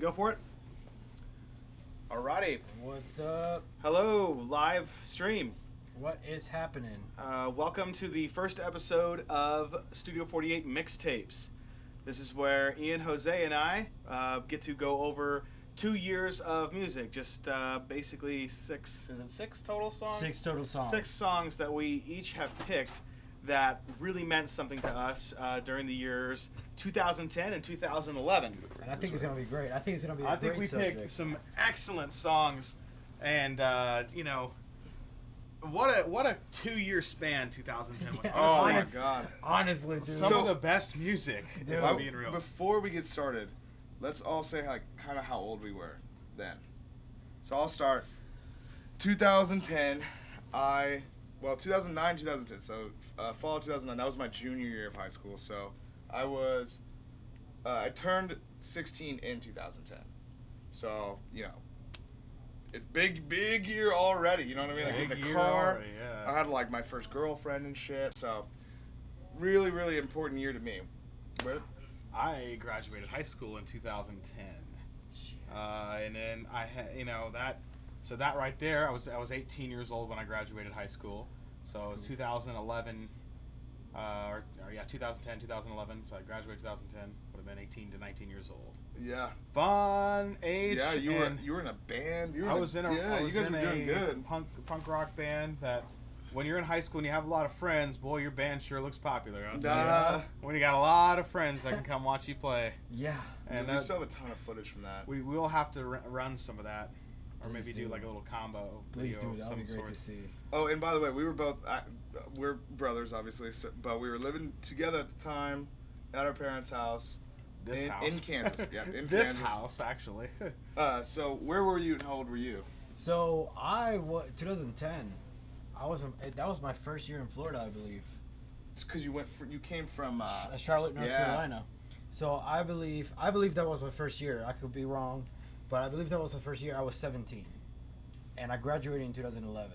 Go for it. Alrighty. What's up? Hello, live stream. What is happening? Welcome to the first episode of Studio 48 Mixtapes. This is where Ian, Jose, and I get to go over 2 years of music. Just basically six total songs? 6 total songs. 6 songs that we each have picked that really meant something to us during the years 2010 and 2011. And I think it's going to be great. I think it's going to be I think we picked some excellent songs, and what a 2-year span 2010 was. Yeah. Oh my Honest- god. Honestly, dude. Some of the best music, if Dude. I'm being real. Before we get started, let's all say kind of how old we were then. So I'll start. 2010, 2009, 2010. So fall of 2009. That was my junior year of high school. So I turned 16 in 2010. So it's big year already. You know what I mean? Like in Big the year car. already, yeah. I had like my first girlfriend and shit. So really, really important year to me. I graduated high school in 2010, and then I had that. So that right there, I was 18 years old when I graduated high school. So it was 2011, 2010, 2011. So I graduated 2010. Would have been 18 to 19 years old. Yeah. Fun age. Yeah, you and were in a band. I was in a you guys were doing good. punk rock band that. When you're in high school and you have a lot of friends, boy, your band sure looks popular. I'll tell you. When you got a lot of friends that can come watch you play. Yeah. And we still have a ton of footage from that. We will have to run some of that, or Please maybe do like a little combo Please video do. of That would be some great sort. to see. Oh, and by the way, we were both we're brothers, obviously, but we were living together at the time at our parents' house. This house in Kansas. Yeah, in this Kansas. house actually. So where were you and how old were you? So 2010. That was my first year in Florida, I believe. It's because you came from Charlotte, North Carolina. So I believe that was my first year. I could be wrong, but I believe that was the first year. I was 17, and I graduated in 2011.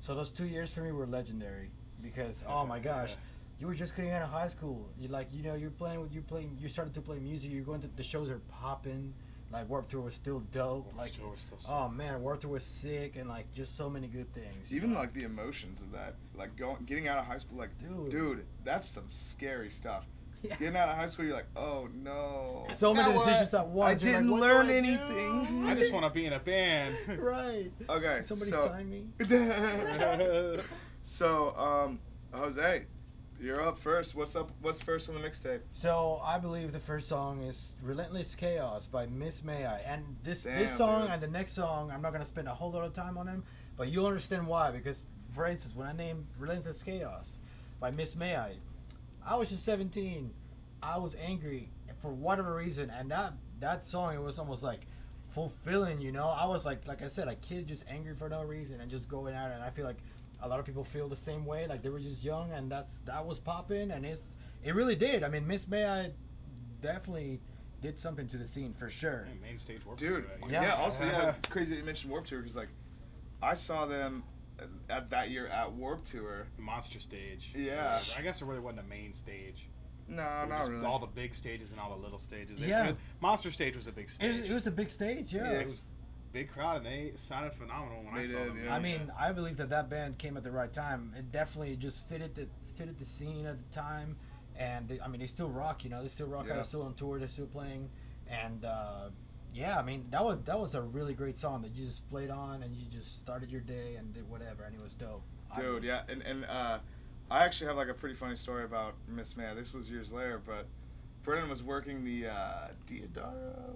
So those 2 years for me were legendary because oh my gosh, you were just getting out of high school. You started to play music. You're going to the shows are popping. Like Warped Tour was still dope. Oh man, Warped Tour was sick, and like just so many good things. Even like the emotions of that, like getting out of high school, like dude, that's some scary stuff. Yeah. Getting out of high school, you're like, oh no. So many decisions at once. I didn't learn anything. I just want to be in a band. Right. Okay. Somebody sign me. So, Jose, you're up first. What's up? What's first on the mixtape? So I believe the first song is "Relentless Chaos" by Miss May I, and this Damn, song dude. and the next song, I'm not gonna spend a whole lot of time on them, but you'll understand why. Because, for instance, when I named "Relentless Chaos" by Miss May I was just 17. I was angry for whatever reason, and that song, it was almost like fulfilling. I was like I said, a kid just angry for no reason and just going out, and I feel like a lot of people feel the same way, like they were just young, and that was popping, and it really did. I mean, Miss May I definitely did something to the scene for sure. Yeah, main stage Warped Dude, Tour, right? yeah. Also, it's crazy that you mentioned Warped Tour because I saw them at that year at Warped Tour. The Monster Stage. Yeah. I guess there really wasn't a main stage. No, It was not just really. all the big stages and all the little stages. Yeah. Monster Stage was a big stage. It was a big stage, yeah. It was big crowd, and they sounded phenomenal when I saw them. Yeah. I mean, I believe that band came at the right time. It definitely just fitted the scene at the time, and they still rock. They still rock. Yeah. They're still on tour. They're still playing, and that was a really great song that you just played on, and you just started your day and did whatever, and it was dope. Dude, yeah, and I actually have like a pretty funny story about Miss May. This was years later, but Brennan was working the Diodara.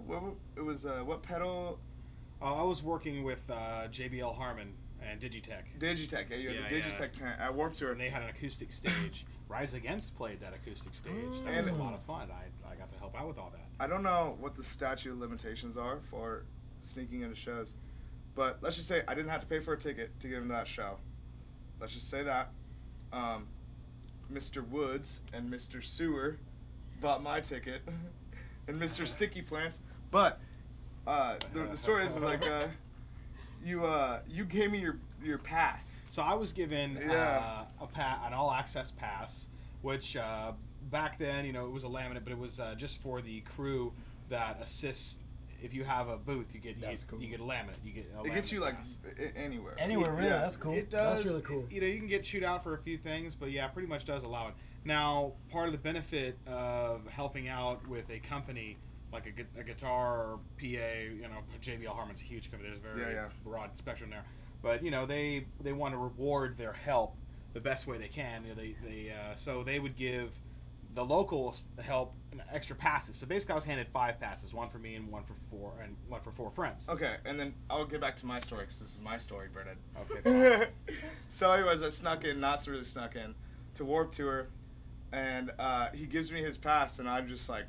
What pedal? Oh, I was working with JBL Harmon and Digitech. Digitech, yeah, you had the Digitech tent at Warped Tour. And they had an acoustic stage. Rise Against played that acoustic stage. That And was a lot of fun. I got to help out with all that. I don't know what the statute of limitations are for sneaking into shows, but let's just say I didn't have to pay for a ticket to get into that show. Let's just say that. Mr. Woods and Mr. Sewer bought my ticket, and Mr. Sticky Plants. But the story is like you gave me your pass. So I was given an all-access pass, which back then, it was a laminate, but it was just for the crew that assists if you have a booth, you get Cool. you get a laminate. You get a It gets laminate you like pass. anywhere. Anywhere, really. Yeah. That's cool. It does. That's really cool. You know, you can get chewed out for a few things, but yeah, pretty much does allow it. Now, part of the benefit of helping out with a company like a guitar or PA, you know, JBL Harmon's a huge company. There's a very broad spectrum there. But, you know, they want to reward their help the best way they can. You know, so they would give the local help extra passes. So basically, I was handed 5 passes, one for me and one for 4 friends. Okay, and then I'll get back to my story because this is my story, Brennan. Okay. Fine. So anyways, I snuck in, not so really snuck in, to Warped Tour, and he gives me his pass, and I'm just like,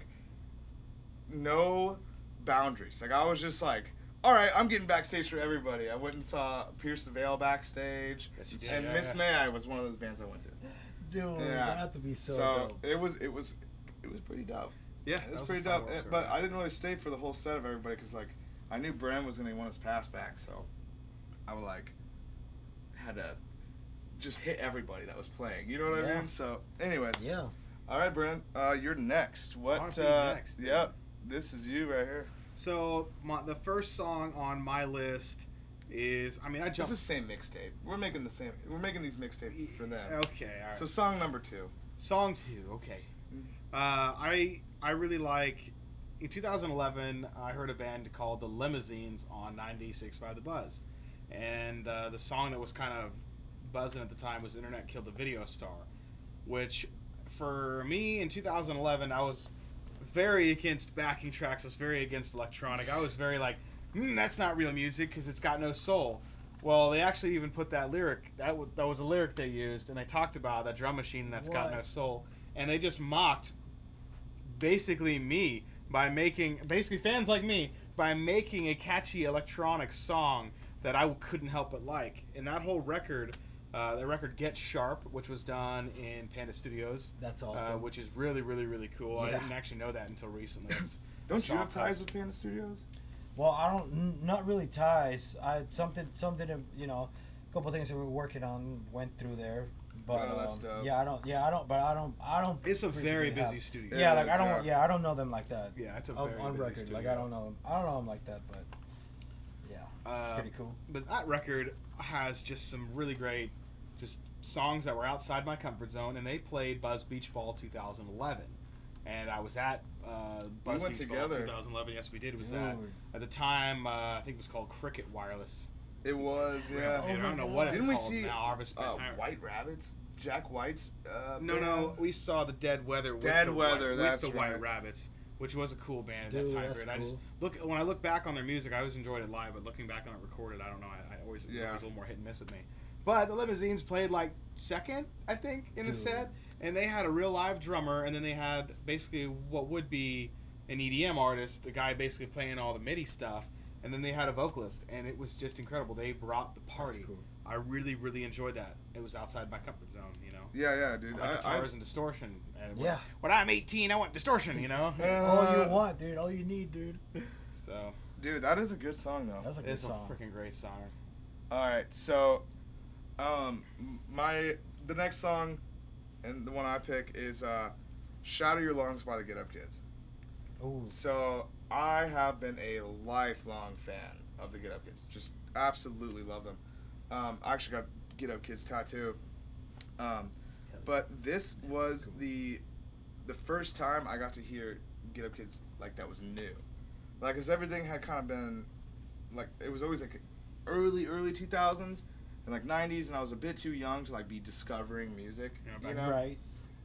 no boundaries. Like I was just like, all right, I'm getting backstage for everybody. I went and saw Pierce the Veil backstage, Yes, you did. and Miss May I was one of those bands I went to. Dude, that had to be so dope. it was pretty dope. Yeah, It was that pretty a fun dope. work But story. I didn't really stay for the whole set of everybody because like I knew Brennan was gonna want his pass back, so I would like had to just hit everybody that was playing. You know what I Yeah. mean? So, anyways. Yeah. All right, Brennan, you're next. What? I'll be next, Yep, this is you right here. So the first song on my list is, I mean, I It's jumped. the same mixtape. We're making these mixtapes for them. Okay, all right. So song number 2. Song 2, okay. I really like. In 2011, I heard a band called the Limousines on 96.5 The Buzz, and the song that was kind of buzzing at the time was "Internet Killed the Video Star," which, for me in 2011, I was very against backing tracks. I was very against electronic. I was very like, that's not real music because it's got no soul. Well, they actually even put that lyric. That was a lyric they used, and they talked about that drum machine that's got no soul. And they just mocked basically me by making, basically fans like me, by making a catchy electronic song that I couldn't help but like. And that whole record, the record Get Sharp, which was done in Panda Studios. That's awesome. Which is really, really, really cool. I Yeah. didn't actually know that until recently. Don't you have ties with Panda Studios? Well, I don't, not really ties. Something, you know, a couple things that we were working on went through there. But Oh, that's dope. I don't. It's a very physically busy studio. Yeah, like It is, I don't know them like that. Yeah, it's a on very busy record. studio. Like I don't know them like that, but yeah, pretty cool. But that record has just some really great, just songs that were outside my comfort zone, and they played Buzz Beach Ball 2011, and I was at Buzz went Beach together. Ball 2011. Yes, we did. It was Dude. at the time I think it was called Cricket Wireless. It was, yeah. I don't know God. what it's Didn't we called see now. Harvest White Rabbits? Jack White's No, we saw the Dead Weather. With Dead the Weather, that's with the right. White Rabbits, which was a cool band at Dude, that time that's period. I just when I look back on their music, I always enjoyed it live, but looking back on it recorded, I don't know. I always it was always a little more hit and miss with me. But the Limousines played like second, I think, in the set, and they had a real live drummer, and then they had basically what would be an EDM artist, a guy basically playing all the MIDI stuff, and then they had a vocalist, and it was just incredible. They brought the party. That's cool. I really, really enjoyed that. It was outside my comfort zone, you know. Yeah, dude. I like guitars and distortion. And Yeah. When I'm 18, I want distortion, you know. All you want, dude. All you need, dude. So Dude, that is a good song, though. That's a good it's a song. freaking great song. All right, so the next song and the one I pick is "Shatter Your Lungs" by the Get Up Kids. Ooh. So I have been a lifelong fan of the Get Up Kids. Just absolutely love them. I actually got Get Up Kids tattoo. But this was the first time I got to hear Get Up Kids like that was new. Like, cause everything had kind of been like, it was always like early 2000s and like 90s, and I was a bit too young to like be discovering music. Yeah, You know? Right.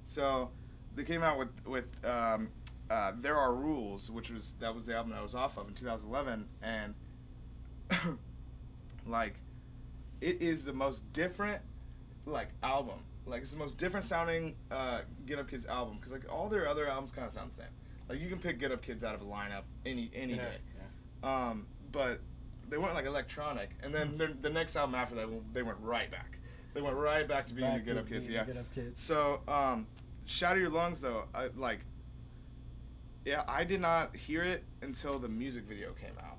So they came out with There Are Rules, which was the album that I was off of in 2011, and like it is the most different like album. Like it's the most different sounding Get Up Kids album, because like all their other albums kind of sound the same. Like you can pick Get Up Kids out of a lineup any day. Yeah. But they went like electronic, and then the next album after that, they went right back. They went right back to being the Get Up Kids. Yeah. Get Up Kids. So, Shatter Your Lungs, though, I did not hear it until the music video came out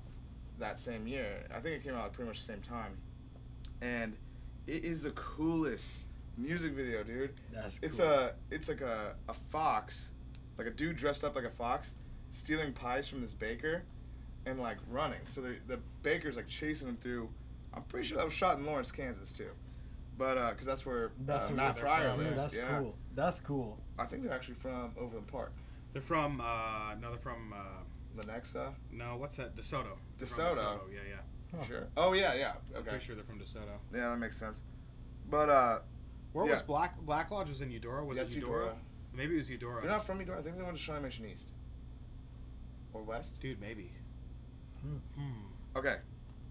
that same year. I think it came out pretty much the same time. And it is the coolest music video, dude. That's It's cool. it's like a fox, like a dude dressed up like a fox, stealing pies from this baker. and like running. So the baker's like chasing him through. I'm pretty sure that was shot in Lawrence, Kansas too, but because that's where Matt Fryer Dude, lives. that's Yeah. cool. That's cool. I think they're actually from Overland Park. They're from they're from Lenexa. no, what's that? DeSoto. They're from DeSoto. DeSoto. Yeah, yeah. Huh. Sure. Oh yeah. I'm Okay. pretty sure they're from DeSoto. Yeah, that makes sense. But Where yeah. was Black Lodge? Was in Eudora. Was Yes, it Eudora? Eudora. Maybe it was Eudora. They're not from Eudora. I think they went to Shawnee Mission East or West. Dude, maybe. Okay,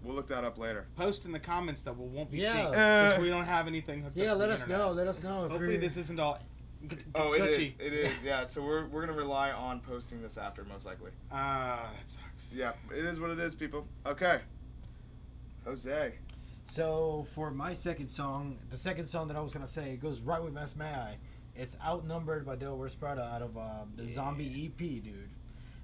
we'll look that up later. Post in the comments that we won't be Yeah. seeing because we don't have anything hooked Yeah, up to let the us internet. know. Let us know. If Hopefully you're- this isn't all Oh, it glitchy. is. It is. Yeah. So we're gonna rely on posting this after, most likely. That sucks. Yeah, it is what it is, people. Okay. Jose. So for my second song, the second song that I was gonna say, it goes right with Miss May I. It's Outnumbered by Delaware Sparta out of the Zombie EP, dude.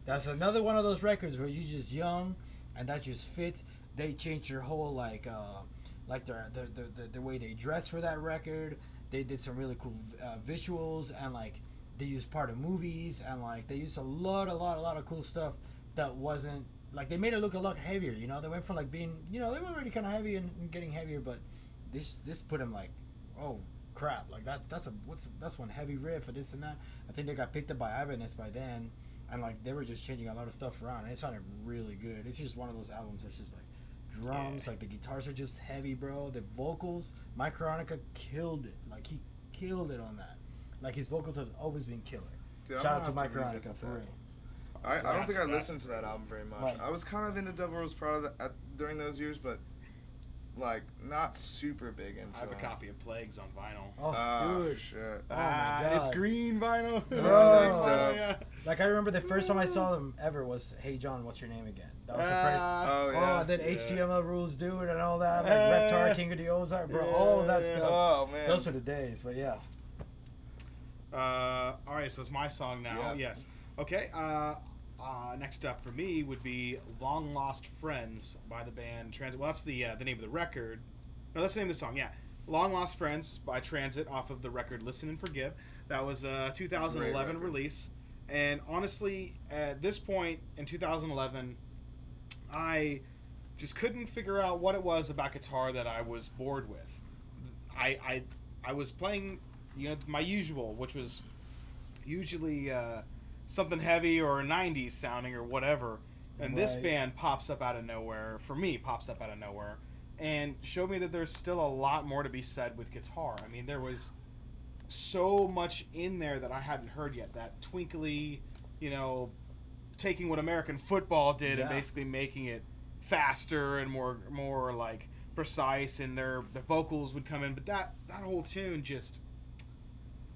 That's another one of those records where you're just young, and that just fits. They changed your whole like the way they dress for that record. They did some really cool visuals, and like they used part of movies, and like they used a lot of cool stuff that wasn't like they made it look a lot heavier. You know, they went from like being, you know, they were already kind of heavy and getting heavier, but this put them like, oh crap, like that's one heavy riff or this and that. I think they got picked up by Ibanez by then, and like they were just changing a lot of stuff around, and it sounded really good. It's just one of those albums that's just like drums, like the guitars are just heavy, bro. The vocals, Mike Veronica killed it. Like he killed it on that. Like his vocals have always been killer. Dude, I'm Shout gonna out to have Mike Veronica revisit for that. real. I don't think I that's listened to that album very much. Right. I was kind of into Devil Rose Prada during those years, but like not super big into. I have a it. copy of Plagues on vinyl. Oh, Oh dude. shit. Oh my God. It's green vinyl. Bro. That's dope. Yeah. Like I remember the first time I saw them ever was "Hey John, what's your name again?" That was the first. Oh Oh, yeah. and then Yeah. HTML rules, dude, and all that. Like Reptar, King of the Ozark, bro. All of that Yeah. stuff. Oh man. Those were the days, but yeah. All right, so it's my song now. Yeah. Yes. Okay. Next up for me would be "Long Lost Friends" by the band Transit. Well, that's the name of the record. No, that's the name of the song. Yeah, "Long Lost Friends" by Transit off of the record "Listen and Forgive." That was a 2011 record. release. And honestly, at this point in 2011, I just couldn't figure out what it was about guitar that I was bored with. I was playing, you know, my usual, which was usually something heavy or 90s sounding or whatever. And this Right. band pops up out of nowhere, for me, pops up out of nowhere, and showed me that there's still a lot more to be said with guitar. I mean, there was so much in there that I hadn't heard yet. That twinkly, you know, taking what American football did and Yeah. basically making it faster and more like precise, and the vocals would come in. But that whole tune just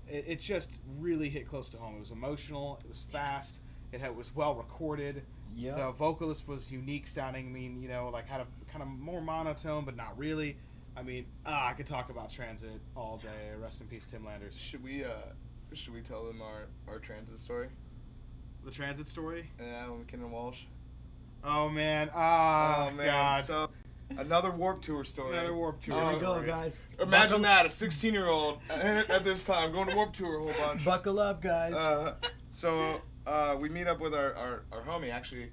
it just really hit close to home. It was emotional. It was fast. It was well recorded. Yeah. The vocalist was unique sounding. I mean, you know, like had a kind of more monotone, but not really. I mean, I could talk about Transit all day. Rest in peace, Tim Landers. Should we tell them our transit story? The Transit story? Yeah, with McKinnon Walsh. Oh man! Oh man! God! So another Warped Tour story. Another Warped Tour Here we go, story. guys. Imagine that, a 16-year-old at this time going to Warped Tour a whole bunch. Buckle up, guys. So we meet up with our homie. Actually,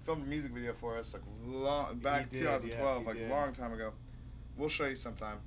filmed a music video for us like back He did, 2012, yes, he like did. a long time ago. We'll show you sometime.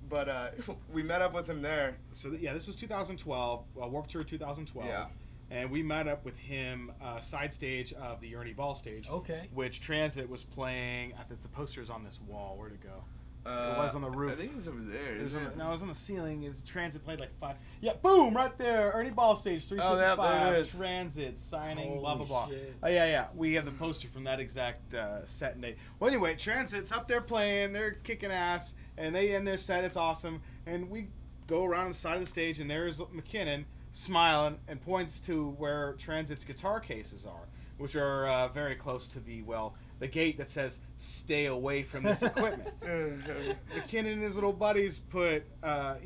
But we met up with him there. So yeah, this was 2012. Warped Tour 2012. Yeah. And we met up with him side stage of the Ernie Ball stage. Okay. Which Transit was playing. I think the poster's on this wall. Where'd it go? It was on the roof. I think it's over there. It was isn't on, it? no, it was on the ceiling. It was Transit played like 5. Yeah, boom, right there. Ernie Ball stage, 355. Oh, there it is. Transit signing, blah Holy blah blah. shit. Oh yeah. We have the poster from that exact set and date. Well, anyway, Transit's up there playing. They're kicking ass, and they end their set. It's awesome. And we go around the side of the stage, and there's McKinnon smiling and points to where Transit's guitar cases are, which are very close to the gate that says "Stay away from this equipment." McKinnon and his little buddies put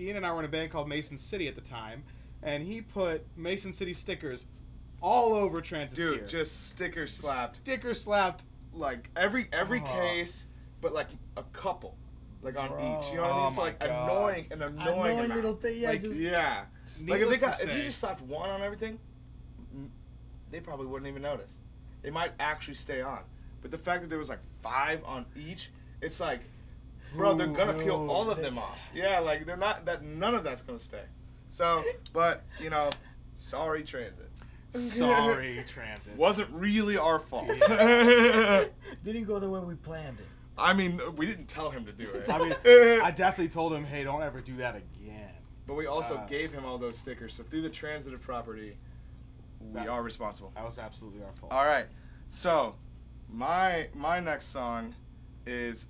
Ian and I were in a band called Mason City at the time, and he put Mason City stickers all over Transit's Dude, gear. just sticker slapped. Sticker slapped. Like every Oh. case, but like a couple, like on Bro. each. You know what I mean? Oh It's my like God. annoying amount. little thing. Yeah, Like, just yeah. Like Needless if to you say- just slapped one on everything, they probably wouldn't even notice. they might actually stay on. But the fact that there was like 5 on each, it's like, bro, they're gonna peel all of them off. Yeah, like they're not that. None of that's gonna stay. So, but you know, sorry Transit. Sorry, Transit. Wasn't really our fault. Didn't go the way we planned it. I mean, we didn't tell him to do it. I mean, I definitely told him, hey, don't ever do that again. But we also gave him all those stickers. So through the transitive property, we are responsible. That was absolutely our fault. All right. So my next song is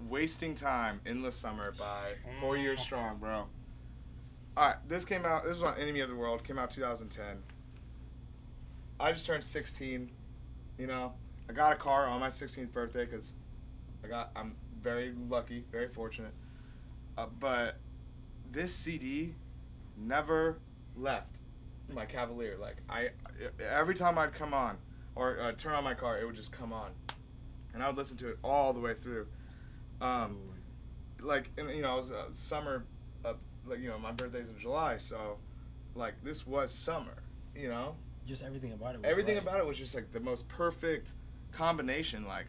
"Wasting Time in the Summer" by 4 Years Strong, bro. All right, this came out. This was on Enemy of the World. Came out 2010. I just turned 16. You know, I got a car on my 16th birthday because I'm very lucky, very fortunate. But this CD never left my Cavalier. Like every time I'd come on or turn on my car, it would just come on, and I would listen to it all the way through. Like, and, you know, it was summer. Like, you know, my birthday's in July, so like this was summer. You know, just everything about it. About it was just like the most perfect combination. Like,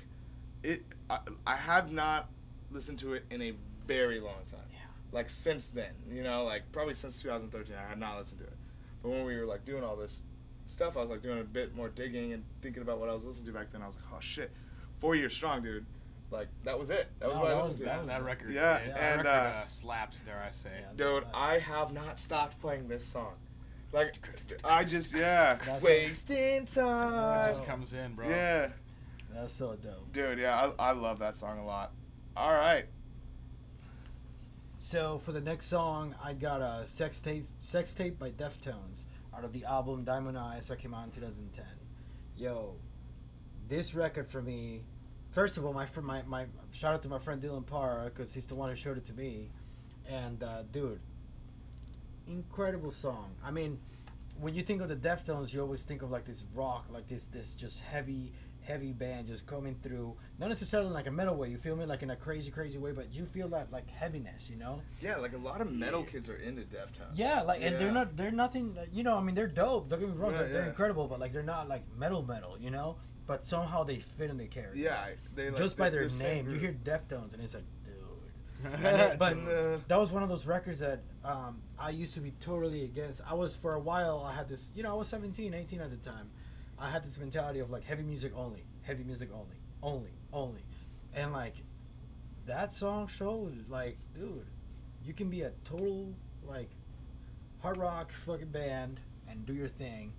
I have not listened to it in a very long time. Yeah. Like since then, you know, like probably since 2013, I had not listened to it. But when we were like doing all this stuff, I was like doing a bit more digging and thinking about what I was listening to back then. I was like, oh shit, 4 Years Strong, dude. Like that was it. That was what I listened to. That record. Yeah, that and record slaps, dare I say. Yeah. dude, I have not stopped playing this song. Like, I just wasting time. It just comes in, bro. Yeah. That's so dope. Dude, yeah, I love that song a lot. All right. So for the next song, I got a Sex Tape by Deftones out of the album Diamond Eyes that came out in 2010. Yo, this record for me, first of all, my shout out to my friend Dylan Parr because he's the one who showed it to me, and dude, incredible song. I mean, when you think of the Deftones, you always think of like this rock, like this just heavy band just coming through, not necessarily like a metal way, you feel me, like in a crazy way, but you feel that like heaviness, you know. Yeah, like a lot of metal kids are into Deftones. Yeah, like, and they're nothing, you know. I mean, they're dope, don't get me wrong, they're incredible, but like they're not like metal, you know. But somehow they fit in the character. Yeah, they like, just by their name, you hear Deftones and it's like, dude. But that was one of those records that I used to be totally against. I was, for a while, I had this, you know, I was 17, 18 at the time. I had this mentality of like heavy music only, only. And like that song showed like, dude, you can be a total like hard rock fucking band and do your thing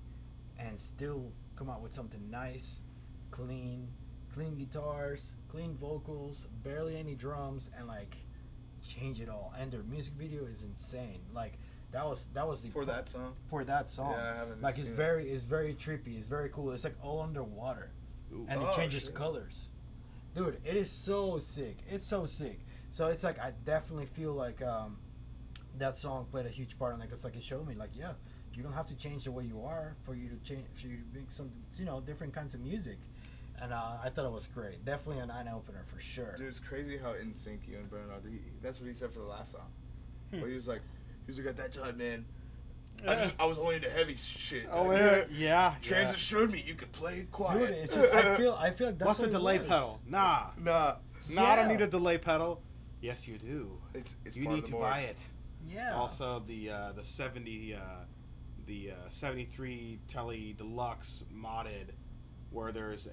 and still come out with something nice, clean guitars, clean vocals, barely any drums, and like change it all. And their music video is insane. Like that was the for that song. Yeah, I haven't like seen it's very trippy. It's very cool. It's like all underwater, and it changes colors. Dude, it is so sick. It's so sick. So it's like I definitely feel like that song played a huge part in it. Cause like it showed me like, yeah, you don't have to change the way you are for you to make some, you know, different kinds of music. And I thought it was great. Definitely an eye opener for sure. Dude, it's crazy how in sync you and Brennan are. That's what he said for the last song. Where he was like, at that time, man, I was only into heavy shit. Oh yeah. Transit showed me you could play it quiet. Dude, it's just, I feel like that's what's a what delay it was. pedal? Nah, Nah. I don't need a delay pedal. Yes, you do. It's you part need of the to board. buy it. Yeah. Also, the 73 Telly Deluxe modded, where it's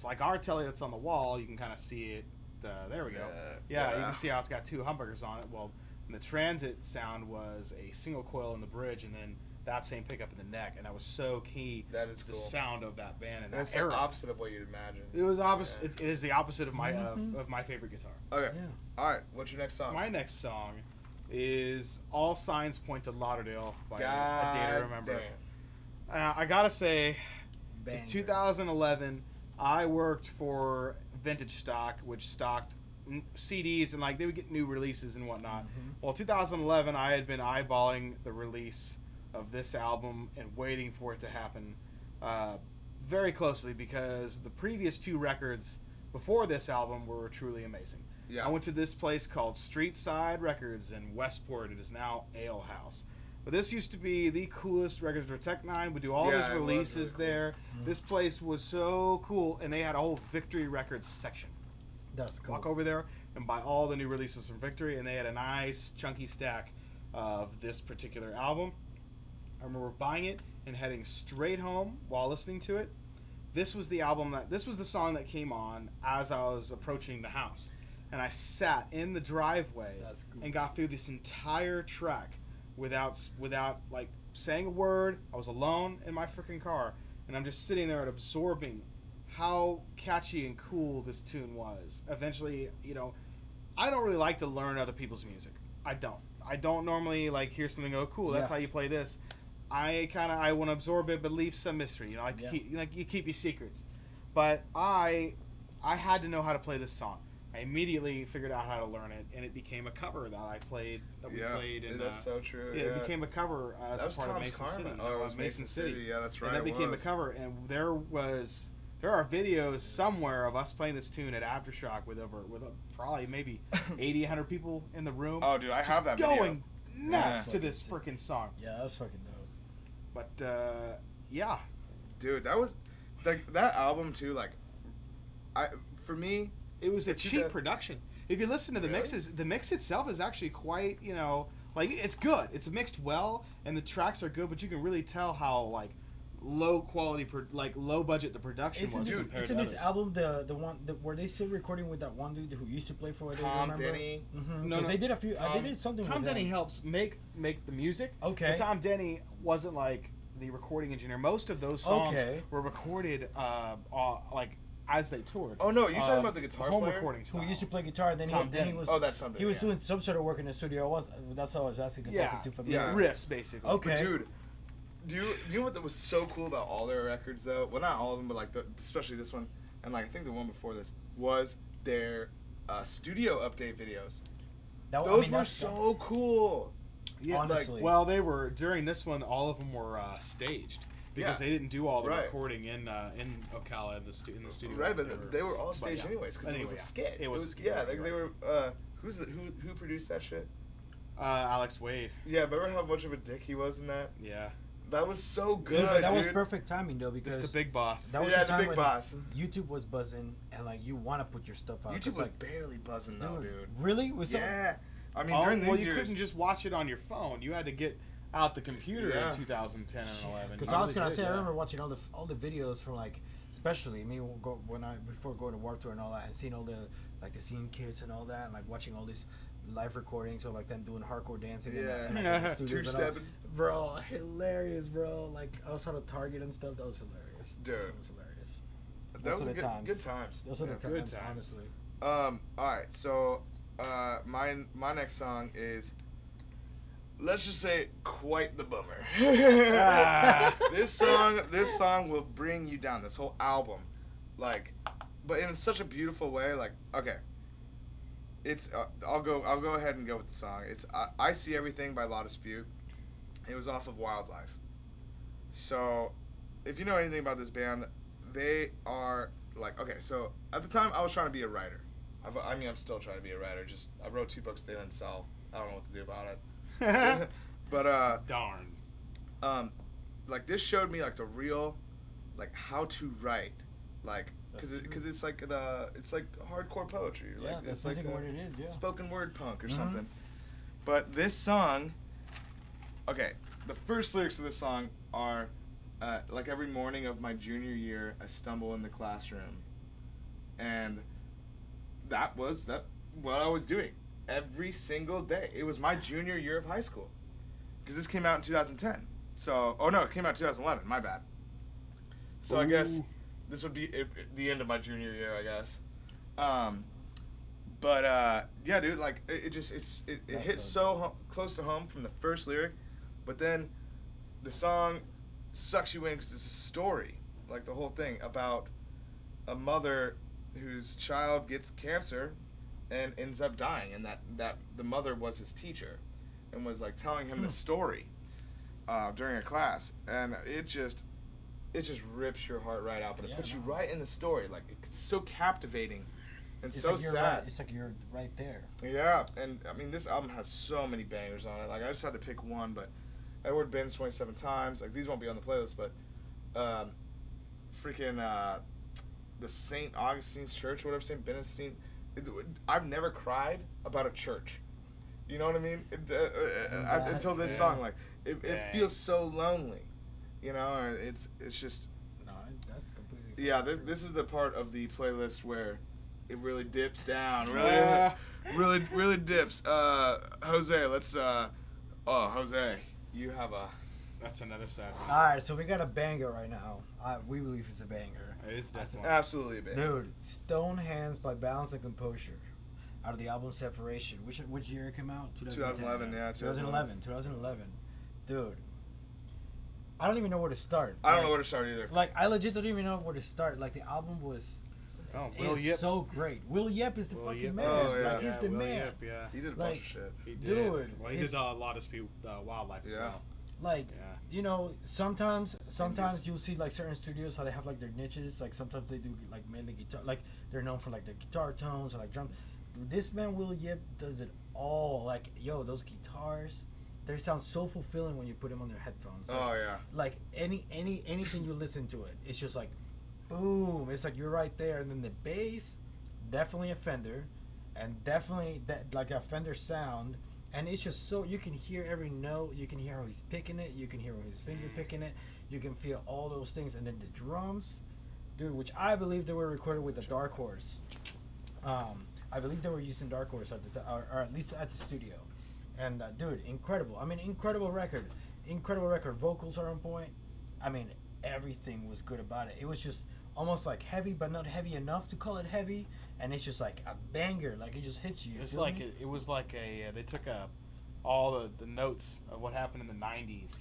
like our Telly that's on the wall. You can kind of see it. There we go. Yeah, you can see how it's got 2 humbuckers on it. Well, and the Transit sound was a single coil in the bridge, and then that same pickup in the neck, and that was so key. That is to the cool. sound of that band and That's that the era. opposite of what you'd imagine. It was opposite. Yeah. It is the opposite of my of my favorite guitar. Okay. Yeah. All right. What's your next song? My next song is "All Signs Point to Lauderdale" by A Day to Remember. I gotta say, Banger. in 2011, I worked for Vintage Stock, which stocked CDs and like they would get new releases and whatnot. Well, 2011, I had been eyeballing the release of this album and waiting for it to happen very closely because the previous 2 records before this album were truly amazing. Yeah. I went to this place called Street Side Records in Westport. It is now Ale House. But this used to be the coolest record store. Tech Nine would do all Yeah, his it was releases really cool. there. This place was so cool, and they had a whole Victory Records section. That's cool. Walk over there and buy all the new releases from Victory, and they had a nice chunky stack of this particular album. I remember buying it and heading straight home while listening to it. This was the song that came on as I was approaching the house, and I sat in the driveway That's cool. and got through this entire track without like saying a word. I was alone in my freaking car, and I'm just sitting there and absorbing how catchy and cool this tune was. Eventually, I don't really like to learn other people's music. I don't normally like hear something and go, cool, that's how you play this. I want to absorb it but leave some mystery. I like to keep your secrets. But I had to know how to play this song. I immediately figured out how to learn it, and it became a cover that I played. We played. And that's so true. Yeah, it became a cover as that was a part Tom's of Mason Karma. City. Oh, it was Mason City. Yeah, that's right. And that became a cover, and there are videos somewhere of us playing this tune at Aftershock with probably maybe 80, 100 people in the room. Oh, dude, I have that video. Going nuts to this freaking song. Yeah, that's fucking dope. But yeah, dude, that was like that album too. Like, for me, it was a cheap production. If you listen to the Really? mixes, the mix itself is actually quite, like it's good. It's mixed well, and the tracks are good, but you can really tell how like low quality, low budget the production was compared Isn't to this others. album the one were they still recording with that one dude who used to play for it? Tom Denny. Mm-hmm. No, They did a few. They did something. Tom with Denny him. helps make the music. Okay. And Tom Denny wasn't like the recording engineer. Most of those songs were recorded like as they toured. Oh no, you're talking about the guitar home player? recording style. Who used to play guitar, and then Tom then he Denny. was. Oh, that's something. He was doing some sort of work in the studio. That's what I was asking because I wasn't too familiar. Yeah. riffs basically. Okay. But dude, do you know what was so cool about all their records though? Well, not all of them, but like especially this one, and like I think the one before this was their studio update videos. Those were so cool. Yeah, honestly. Well, they were during this one. All of them were staged because they didn't do all the recording in Ocala in the studio. Right, but they were all staged anyways because it was a skit. It was they were. Who produced that shit? Alex Wade. Yeah, remember how much of a dick he was in that? Yeah. That was so good. Dude, but that dude. was perfect timing though because It's the big boss. that was Yeah, the the time big when boss. YouTube was buzzing and like you want to put your stuff out. YouTube 'cause, was like, barely buzzing though, dude. Really? Was Yeah. I mean, during these well, you years, couldn't just watch it on your phone. You had to get out the computer in 2010 and 11. Because I was gonna say, I remember watching all the videos from like, especially before going to Warped Tour and all that, and seeing all the like the scene kids and all that, and like watching all these live recordings of like them doing hardcore dancing and the studios and all. two-stepping. Bro, hilarious, bro. Like outside of Target and stuff, that was hilarious. Dude. That was hilarious. that was the good times. good times. Those are the good times, times. honestly. All right, so my next song is, let's just say, quite the bummer. This song will bring you down. This whole album, like, but in such a beautiful way. Like, okay, it's I'll go ahead and go with the song. It's I See Everything by La Dispute. It was off of Wildlife. So, if you know anything about this band, they are like, okay. So at the time, I was trying to be a writer. I'm still trying to be a writer. Just I wrote 2 books they didn't sell. I don't know what to do about it. But darn. Like this showed me like the real, like how to write, like because it's like hardcore poetry. Yeah, Like that's it's like what it is. Yeah. spoken word punk or something. But this song, okay, the first lyrics of this song are, like every morning of my junior year, I stumble in the classroom, and that was what I was doing every single day. It was my junior year of high school, because this came out in 2010. So, oh no, it came out in 2011. My bad. So I guess this would be the end of my junior year, I guess. But yeah, dude, like it hits so close to home from the first lyric, but then the song sucks you in because it's a story, like the whole thing about a mother whose child gets cancer and ends up dying, and that the mother was his teacher and was like telling him the story during a class, and it just rips your heart right out, but it puts you right in the story. Like, it's so captivating and It's so like sad. right, it's like you're right there. Yeah, and I mean, this album has so many bangers on it. Like, I just had to pick one, but Edward Ben's 27 Times. Like, these won't be on the playlist, but freaking the St. Augustine's Church or whatever, St. Benedictine. I've never cried about a church. You know what I mean? Until this song, like, it feels so lonely. You know, it's just... No, that's completely... Yeah, this is the part of the playlist where it really dips down. Really dips. Jose, let's... Jose, you have a... That's another sad one. All right, so we got a banger right now. We believe it's a banger. It is definitely. Absolutely a banger. Dude, Stone Hands by Balance and Composure. Out of the album Separation. Which year it came out? 2011, yeah. 2011. Dude. I don't even know where to start. I don't know where to start either. Like, I legit don't even know where to start. Like, the album was... Will Yip. So great. Will Yip is the Will fucking Yip. man. Oh, yeah. Like, he's the Will man. Yip, yeah. He did a Like, bunch of shit. He did. Dude, Well, he did a lot of wildlife as well. Like, Yeah. you know, sometimes you'll see like certain studios how they have like their niches. Like sometimes they do like mainly guitar, like they're known for like their guitar tones or like drum. This man Will Yip does it all. Like, yo, those guitars, they sound so fulfilling when you put them on their headphones. Like, Oh, yeah. Like anything you listen to it, it's just like, boom. It's like you're right there, and then the bass, definitely a Fender, and definitely that like a Fender sound. And it's just so, you can hear every note, you can hear how he's picking it, you can hear his finger picking it, you can feel all those things. And then the drums, dude, which I believe they were recorded with the Dark Horse. I believe they were using Dark Horse at the or at least at the studio. And dude, incredible. I mean, incredible record. Vocals are on point. I mean, everything was good about it. It was just almost like heavy, but not heavy enough to call it heavy. And it's just like a banger, like it just hits you. It's like it was like they took all the notes of what happened in the '90s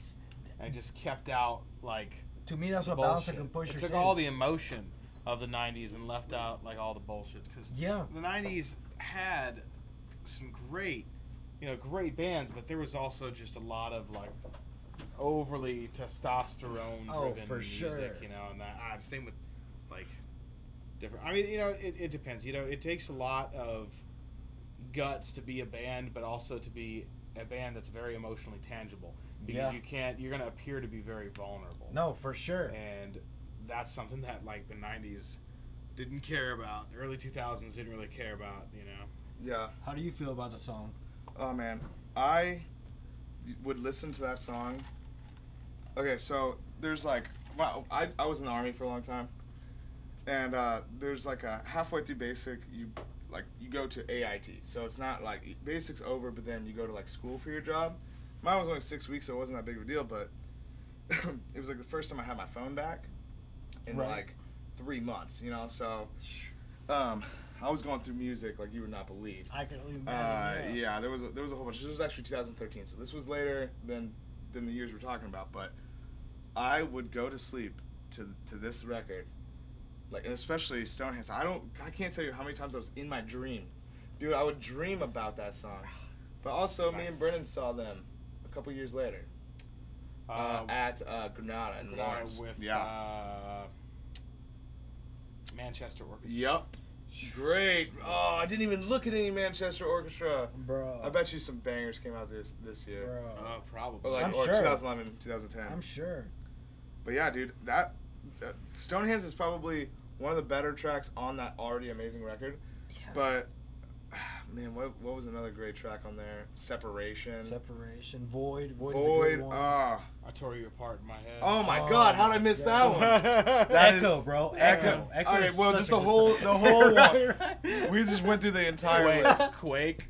and just kept out like. To me, that's what bullshit. Balance and Composure It took is. all the emotion of the '90s and left out like all the bullshit, because the '90s had some great bands, but there was also just a lot of like overly testosterone driven for music, sure. you know, and that same with like different. I mean, you know, it depends. You know, it takes a lot of guts to be a band, but also to be a band that's very emotionally tangible, because you're gonna appear to be very vulnerable. No, for sure. And that's something that like the '90s didn't care about. The early 2000s didn't really care about, you know. Yeah. How do you feel about the song? Oh, man. I would listen to that song. Okay, so there's like, well, I was in the Army for a long time. And there's like a halfway through basic, you go to AIT. So it's not like basic's over, but then you go to like school for your job. Mine was only 6 weeks, so it wasn't that big of a deal, but it was like the first time I had my phone back in like 3 months, you know. So I was going through music like you would not believe. I can only imagine. Yeah, there was a whole bunch. This was actually 2013, so this was later than the years we're talking about. But I would go to sleep to this record, like, and especially Stonehands. I can't tell you how many times I was in my dream, dude. I would dream about that song. But also, me and Brennan saw them a couple years later at Granada in Lawrence. With Manchester Orchestra. Yup. Great. Oh, I didn't even look at any Manchester Orchestra. Bro. I bet you some bangers came out this year. Bro. Probably. Or like, I'm or sure. 2011, 2010. I'm sure. But yeah, dude, that Stonehands is probably one of the better tracks on that already amazing record. Yeah. But man, what was another great track on there? Separation. Void. Void is a Void. good one. Ah. I tore you apart in my head. Oh my God! How did I miss that one? Echo, bro. Echo. Echo. All right, is well, such just a the good whole song. one. Right. We just went through the entire list. Quake.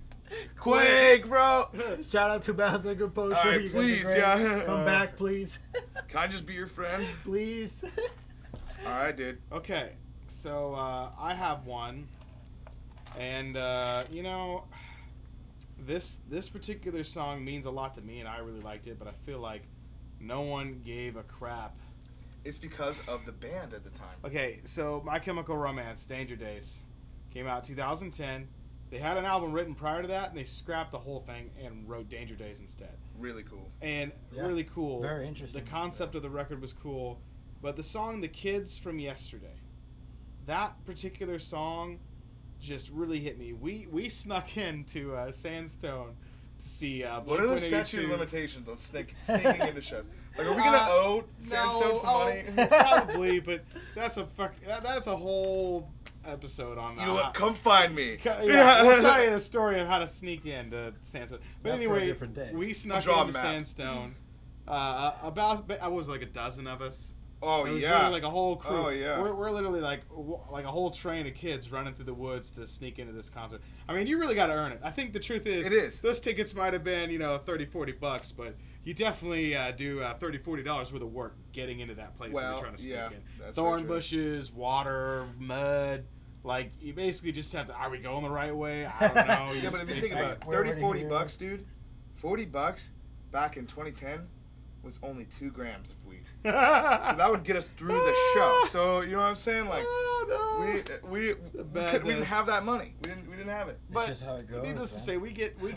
Quake, bro. Shout out to Balance and Composure. All right, You guys are please, great. yeah. Come back, please. Can I just be your friend? Please. All right, dude. Okay, so I have one, and you know, this particular song means a lot to me, and I really liked it, but I feel like no one gave a crap. It's because of the band at the time. Okay, so My Chemical Romance, Danger Days, came out 2010. They had an album written prior to that, and they scrapped the whole thing and wrote Danger Days instead. Really cool. And Yeah, really cool. very interesting. The concept of the record was cool, but the song "The Kids from Yesterday," that particular song just really hit me. We snuck into Sandstone see. What are the statute of limitations on sneaking into shows? Like, are we gonna owe Sandstone some money? Probably, but that's a whole episode on that. You know what? Come find me. Yeah, I'll tell you the story of how to sneak into Sandstone. But That's for a anyway, different day. we snuck draw a into map. Sandstone. I was like a dozen of us. Oh, It was yeah. literally like a whole crew. Oh, yeah. We're literally like a whole train of kids running through the woods to sneak into this concert. I mean, you really got to earn it. I think the truth is, It is. those tickets might have been, $30-$40, but you definitely do $30-$40 worth of work getting into that place that Well, you're trying to sneak yeah, in. that's very Thorn true. bushes, water, mud. Like, you basically just have to, are we going the right way? I don't know. Yeah, but if you just think about it, We're 30, already 40 here. bucks, dude. 40 bucks back in 2010 was only 2 grams of weed. So that would get us through the show. So you know what I'm saying? Like, we didn't have that money. We didn't have it. It's just how it goes. Needless to man.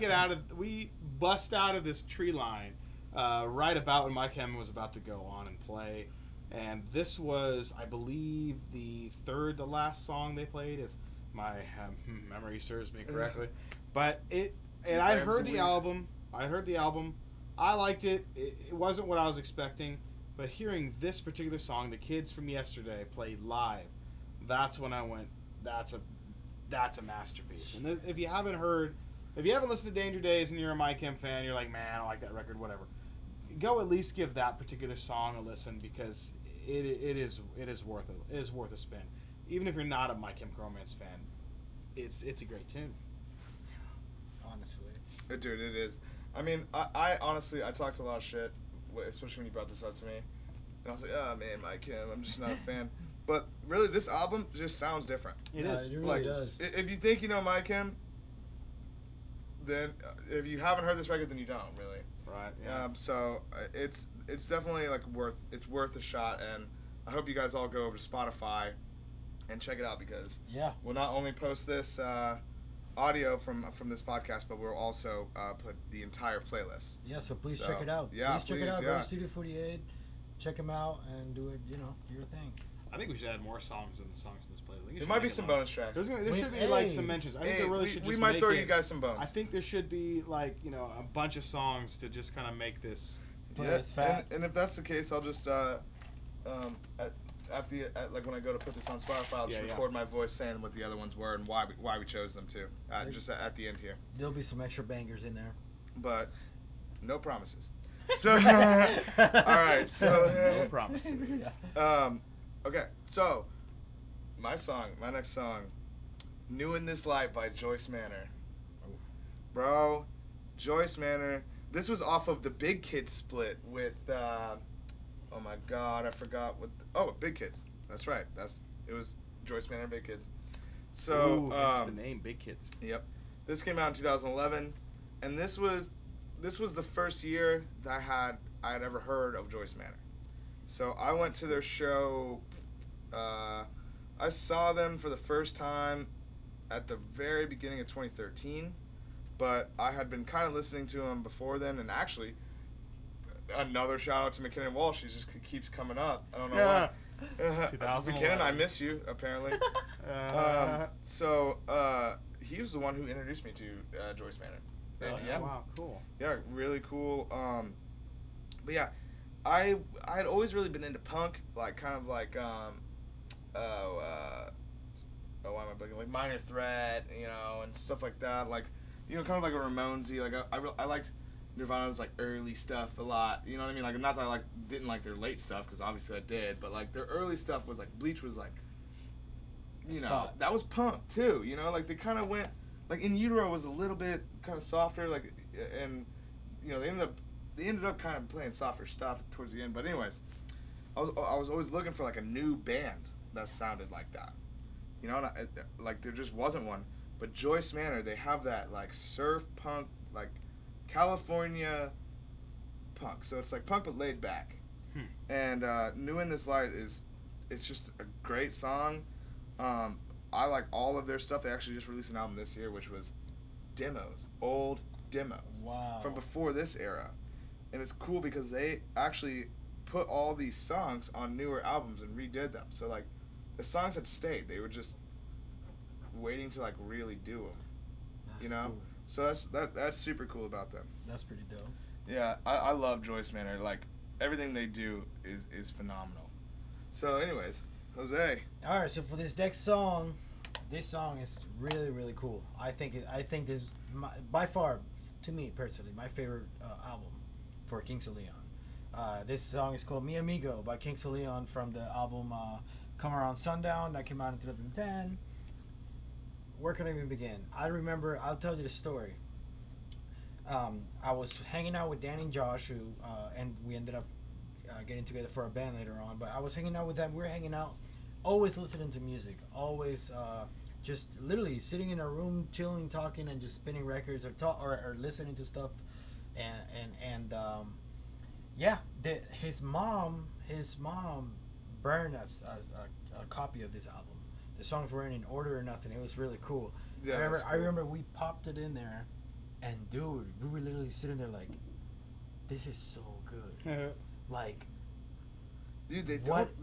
say, we bust out of this tree line right about when My Chem was about to go on and play, and this was, I believe, the third to last song they played, if my memory serves me correctly. But and I grams heard of the weed. album. I liked it. It wasn't what I was expecting, but hearing this particular song, the kids from yesterday played live, that's when I went, that's a masterpiece. And if you haven't listened to Danger Days and you're a My Chem fan, you're like, man, I like that record, whatever. Go at least give that particular song a listen, because it is worth a spin. Even if you're not a My Chemical Romance fan, it's a great tune. Honestly. Dude, it is. I mean, I honestly, I talked a lot of shit, especially when you brought this up to me. And I was like, oh man, My Chem, I'm just not a fan. But really, this album just sounds different. It Yeah, is. it really Like, does. if you think you know My Chem, then if you haven't heard this record, then you don't really. Right. Yeah. So it's definitely like worth a shot, and I hope you guys all go over to Spotify and check it out, because Yeah. we'll not only post this audio from this podcast, but we'll also put the entire playlist. Yeah, so please So, check it out. yeah, please check it please, out. Go yeah. to Studio 48, check them out, and do it, your thing. I think we should add more songs in the songs in this playlist. I think you There should might be make it some long. bonus tracks. There should be Hey. like some mentions. I think there really should just we might make throw it, you guys some bones. I think there should be like a bunch of songs to just kind of make this. Play Yeah, this fat. and if that's the case, I'll just like when I go to put this on Spotify, I'll just Yeah, yeah. record my voice saying what the other ones were and why we chose them too. Just at the end here, There'll be some extra bangers in there. but no promises. So all right, so No promises. okay, so my next song, "New in This Light" by Joyce Manor. Bro, Joyce Manor. This was off of the Big Kids split with, oh my God, I forgot what. Big Kids. That's right. It was Joyce Manor and Big Kids. So, Ooh, it's the name, Big Kids. Yep. This came out in 2011, and this was the first year that I had ever heard of Joyce Manor. So I went to their show. I saw them for the first time at the very beginning of 2013, but I had been kind of listening to them before then, and actually, another shout out to McKinnon Walsh. She just keeps coming up. I don't know why. 2011. McKinnon, I miss you, apparently. He was the one who introduced me to Joyce Manor. And yeah, Wow, cool. yeah, really cool. But yeah, I had always really been into punk, like kind of like why am I blanking? Like Minor Threat, and stuff like that. Like, kind of like a Ramonesy. Like I liked Nirvana's like early stuff a lot. You know what I mean? Like, not that I didn't like their late stuff, because obviously I did, but like their early stuff was like Bleach was like, Spot. that was punk too. Like they kind of went like In Utero was a little bit kind of softer, like, and they ended up kind of playing softer stuff towards the end. But anyways, I was always looking for like a new band that sounded like that. And like there just wasn't one. But Joyce Manor, they have that like surf punk, like California punk. So it's like punk but laid back. And New in This Light it's just a great song. I like all of their stuff. They actually just released an album this year, which was demos, old demos. Wow. From before this era. And it's cool because they actually put all these songs on newer albums and redid them. So like the songs had stayed. They were just waiting to like really do them. That's cool. So that's super cool about them. That's pretty dope. Yeah, I love Joyce Manor. Like, everything they do is phenomenal. So, anyways, Jose. All right, so for this next song, this song is really, really cool. I think this is by far, to me personally, my favorite album for Kings of Leon. This song is called Mi Amigo by Kings of Leon from the album Come Around Sundown that came out in 2010. Where can I even begin? I'll tell you the story. I was hanging out with Danny and Josh, who, and we ended up getting together for a band later on. But I was hanging out with them. We were hanging out, always listening to music, always just literally sitting in a room, chilling, talking, and just spinning records or listening to stuff. And yeah, his mom burned us a copy of this album. The songs weren't in order or nothing. It was really cool. Yeah, I remember we popped it in there, and dude, we were literally sitting there like, this is so good. Like, dude, they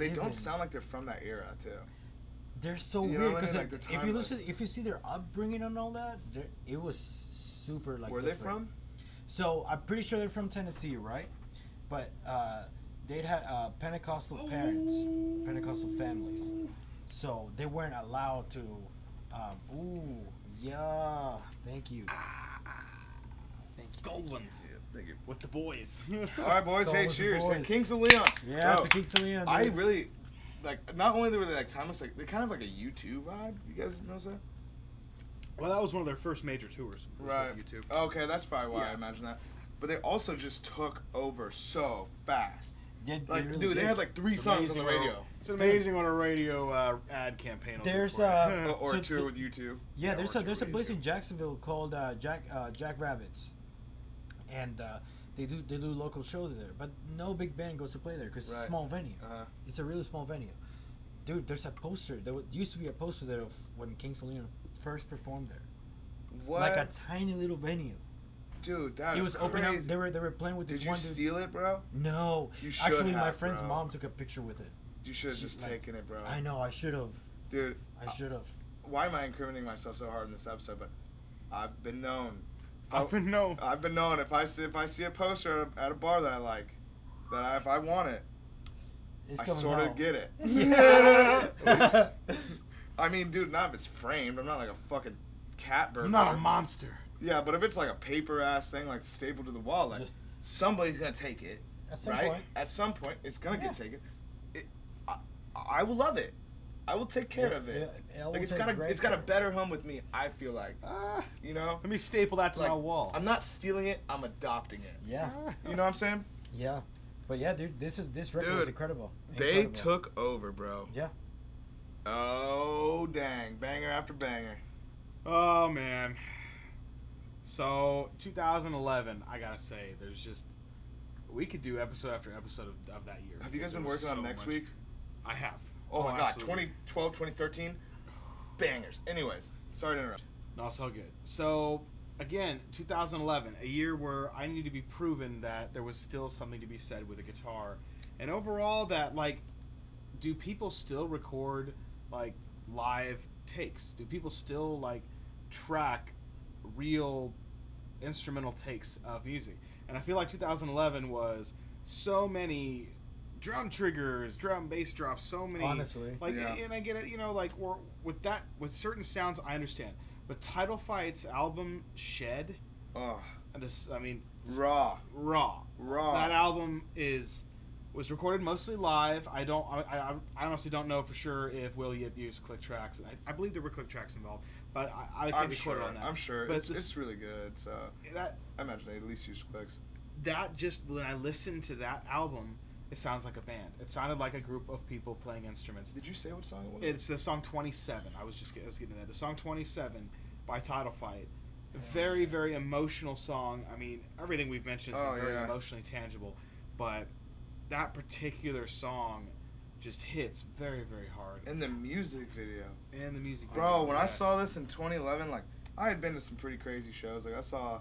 don't sound like they're from that era too. They're so You know weird what I because mean? Like, they're if you see their upbringing and all that, it was super like. Where are they from? So I'm pretty sure they're from Tennessee, right? But they'd had Pentecostal parents, Pentecostal families, so they weren't allowed to. Yeah, thank you. Thank you. Gold ones. Yeah, thank you. With the boys. All right, boys. Go Hey, with the cheers. Hey, boys. Kings of Leon. Yeah, Bro, to Kings of Leon. I dude. really like. Not only were they like timeless, like they're kind of like a U2 vibe. You guys notice that? Well, that was one of their first major tours. Was Right. With YouTube. Okay, that's probably why I Yeah. imagine that. But they also just took over so fast. Yeah, Like, really dude, they did. had like 3 It's songs on the amazing radio. It's amazing what a radio ad campaign will do There's, for you. Or So a tour the- with U2. Yeah, or there's tour a with place U2. in Jacksonville called Jack Rabbits, and they do local shows there. But no big band goes to play there because it's a Right. small venue. Uh-huh. It's a really small venue. Dude, there's a poster. Used to be a poster there of when Kings of Leon first performed there. What? Like a tiny little venue. Dude, that It is was crazy. open up. They were playing with this Did you one dude. steal it, bro? No, You should actually, my have, friend's bro. mom took a picture with it. You should have She- just like, taken it, bro. I know. I should have. Dude, I should have. why am I incriminating myself so hard in this episode? But I've been known. I've been known. I've been known if I see a poster at a bar that I like, if I want it, It's I coming sort of out. get it. Yeah. I mean, dude, not if it's framed. I'm not like a fucking cat burglar. I'm not a monster. Yeah, but if it's like a paper ass thing, like stapled to the wall, like Just- somebody's gonna take it. At some right? point. At some point, it's gonna Yeah. get taken. I will love it. I will take care of it. it will Like it's take got a great better care. home with me. I feel like, you know. Let me staple that to Like, my wall. I'm not stealing it. I'm adopting it. Yeah. You know what I'm saying? Yeah, but yeah, dude, this record Dude, was incredible. They Incredible. took over, bro. Yeah. Oh dang, banger after banger. Oh man. So 2011, I gotta say, there's just we could do episode after episode of that year. Have you guys because been there was working on so next much- week's? I have. Oh, my god, absolutely. 2012, 2013, bangers. Anyways, sorry to interrupt. No, it's all good. So, again, 2011, a year where I need to be proven that there was still something to be said with a guitar. And overall, that, like, do people still record, like, live takes? Do people still, like, track real instrumental takes of music? And I feel like 2011 was so many drum triggers, drum bass drops, so many. Honestly. Like, Yeah. and I get it, you know, like, or with certain sounds, I understand. But Title Fight's album, Shed, Oh, and this, I mean, raw. raw. That album was recorded mostly live. I honestly don't know for sure if Will Yip used click tracks. I believe there were click tracks involved, but I can't I'm be sure. quoted on that. I'm sure. But It's really good. So that I imagine they at least use clicks. just when I listened to that album, it sounds like a band. It sounded like a group of people playing instruments. Did you say what song it was? It's the song 27. I was getting to that. The song 27 by Title Fight. Very, very emotional song. I mean, everything we've mentioned has been very yeah. emotionally tangible, but that particular song just hits very, very hard. In the music video. And the music Bro, video, when I yes. saw this in 2011, like, I had been to some pretty crazy shows. Like, I saw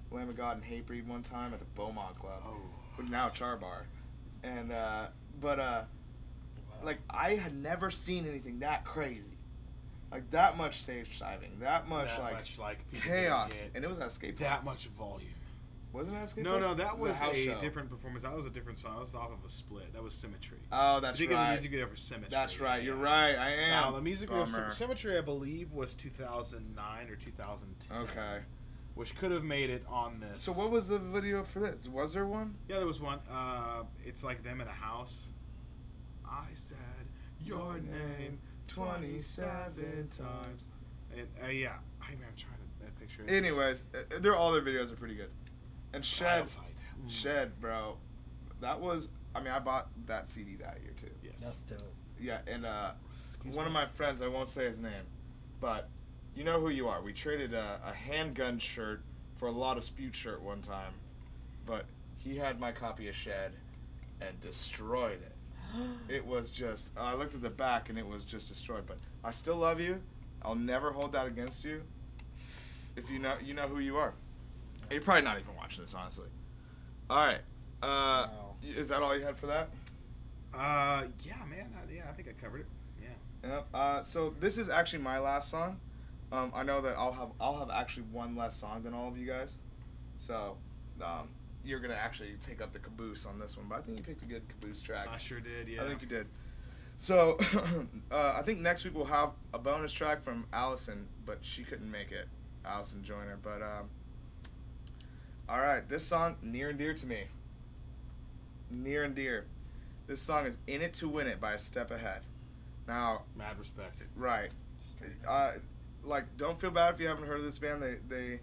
Lamb of God and Hatebreed one time at the Beaumont Club, Oh. which now Char Bar. And, like, I had never seen anything that crazy. Like that much stage diving, that much people chaos, didn't get and it was at a skate park. that much volume. Wasn't it at a skate No, park? that It was house a show. different performance. That was a different song. That was off of a split. That was Symmetry. Oh, that's you get the right. music video for Symmetry. That's right. You're Yeah. right. I am. Now the music video Bummer. for Symmetry, I believe, was 2009 or 2010. Okay. Which could have made it on this. So what was the video for this? Was there one? Yeah, there was one. It's like them in a house. I said your name 27 times. And, yeah, I'm trying to picture it. Anyways, all their videos are pretty good. And Title fight. Shed, bro, that was. I mean, I bought that CD that year too. Yes. That's dope. Yeah, and one of my friends, I won't say his name, but you know who you are. We traded a handgun shirt for a Lot of Spute shirt one time, but he had my copy of Shed and destroyed it. It was just. I looked at the back and it was just destroyed. But I still love you. I'll never hold that against you. If you know who you are. You're probably not even watching this, honestly. All right. Wow. Is that all you had for that? Yeah, man. I think I covered it. Yeah. Yep. So this is actually my last song. I know that I'll have actually one less song than all of you guys. So, you're gonna actually take up the caboose on this one. But I think you picked a good caboose track. I sure did. Yeah. I think you did. So, I think next week we'll have a bonus track from Allison, but she couldn't make it. Allison Joyner. But all right, this song near and dear to me. Near and dear. This song is "In It to Win It" by A Step Ahead. Now, Mad respect. right. Like, don't feel bad if you haven't heard of this band. They